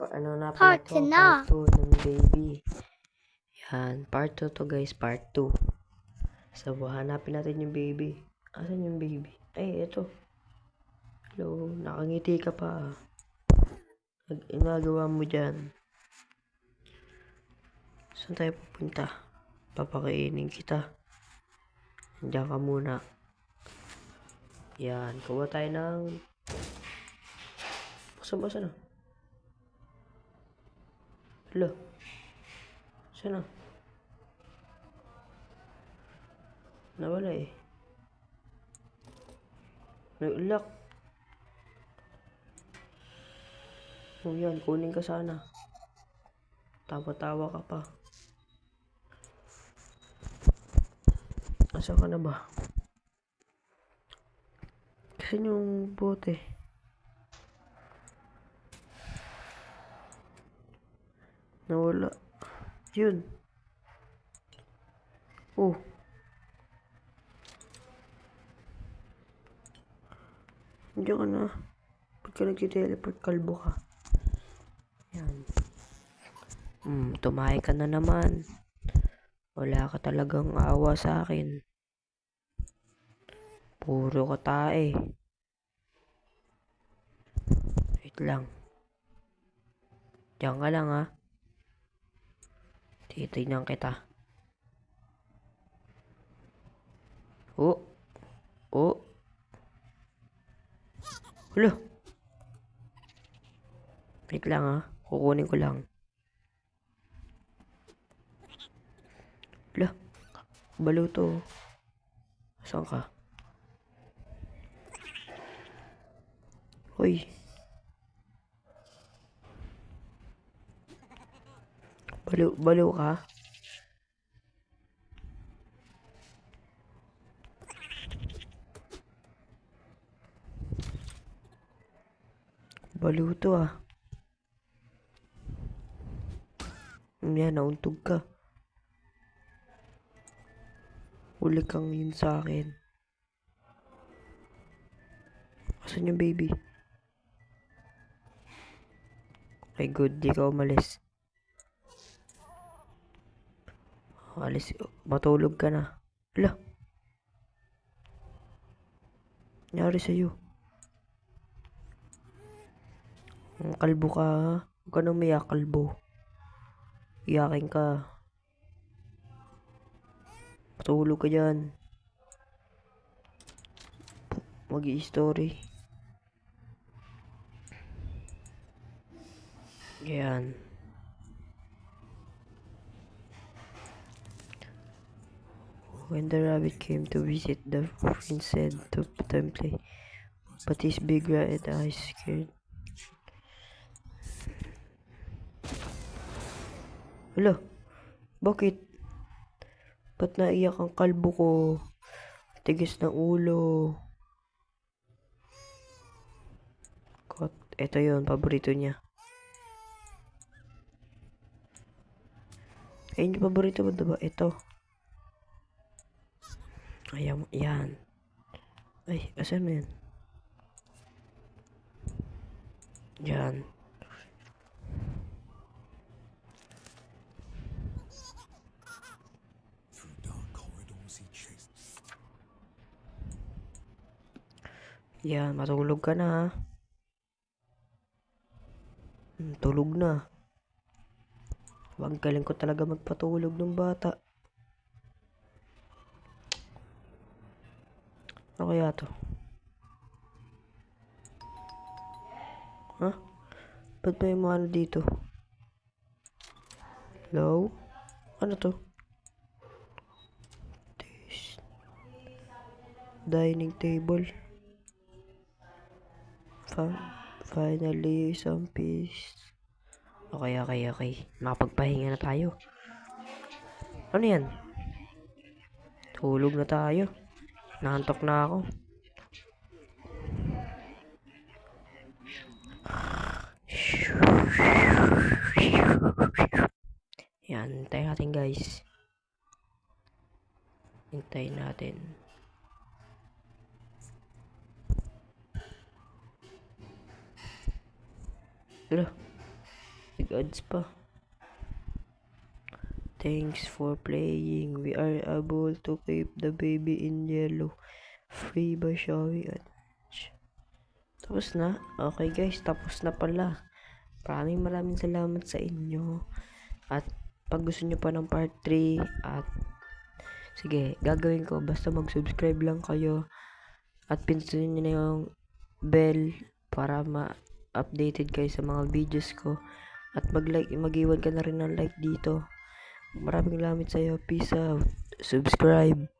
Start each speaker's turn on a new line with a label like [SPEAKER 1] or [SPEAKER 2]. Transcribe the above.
[SPEAKER 1] Ano na pala
[SPEAKER 2] Part
[SPEAKER 1] to?
[SPEAKER 2] na.
[SPEAKER 1] Part 2 ng baby. Yan. Part 2 to guys. Part 2. So, hanapin natin yung baby. Asan yung baby? Ay, eto. Hello. Nakangiti ka pa. Ginagawa mo dyan. Saan tayo pupunta? Papakainin kita. Diyan ka muna. Yan. Kuha tayo ng... Basa na. Hello. Saan na? Nawala eh. May ulak. O yan, kunin ka sana. Tawa-tawa ka pa. Asa ka na ba? Kasi yung bote. Nawala. Yun. Oh. Diyan ka na. Pagka nag-teleport, kalbo ka. Yan. Tumahay ka na naman. Wala ka talagang awa sa akin. Puro ka tae. Wait lang. Diyan ka lang ha. Titignan kita. Oh. Oh. Hala. Wait lang ha. Kukunin ko lang. Hala. Balo to. Saan ka? Hoy. Balo ka? Balo to ah. Yan, nauntog ka. Huli kang yun sa akin. Asan yung baby? Okay, good. Di ka umalis. Alis. Matulog ka na. Hala. Nangyari sa'yo. Kalbo ka ha. Huwag ka nang umiyak, kalbo. Iyakin ka. Matulog ka dyan. Mag-i-story. Yan. When the rabbit came to visit, the prince said to them play. But his big red eyes scared. Hala, bakit? Ba't naiyak ang kalbo ko? Tigas ng ulo. Ito yon paborito niya. Ayun yung paborito mo, diba? Ito. Ayan, yan. Ay, asan mo yan? Yan. Yan, matulog ka na ha. Tulog na. Wag galing ko talaga magpatulog ng bata. Ano kaya to? Ha? Ba't may mga ano dito? Hello? Ano to? Dining table. Finally, some peace. Okay. Makapagpahinga na tayo. Ano yan? Tulog na tayo. Nakantok na ako. Yan, hintayin natin guys. Hintayin natin. Hala. Gods pa. Thanks for playing. We are able to keep the baby in yellow. Free by Shawi at tapos na? Okay guys, tapos na pala. Maraming salamat sa inyo. At pag gusto nyo pa ng part 3 at sige, gagawin ko basta mag-subscribe lang kayo at pindutin nyo na yung bell para ma-updated kayo sa mga videos ko at mag-iwan ka na rin ng like dito. Maraming salamat sa iyo. Peace out. Subscribe.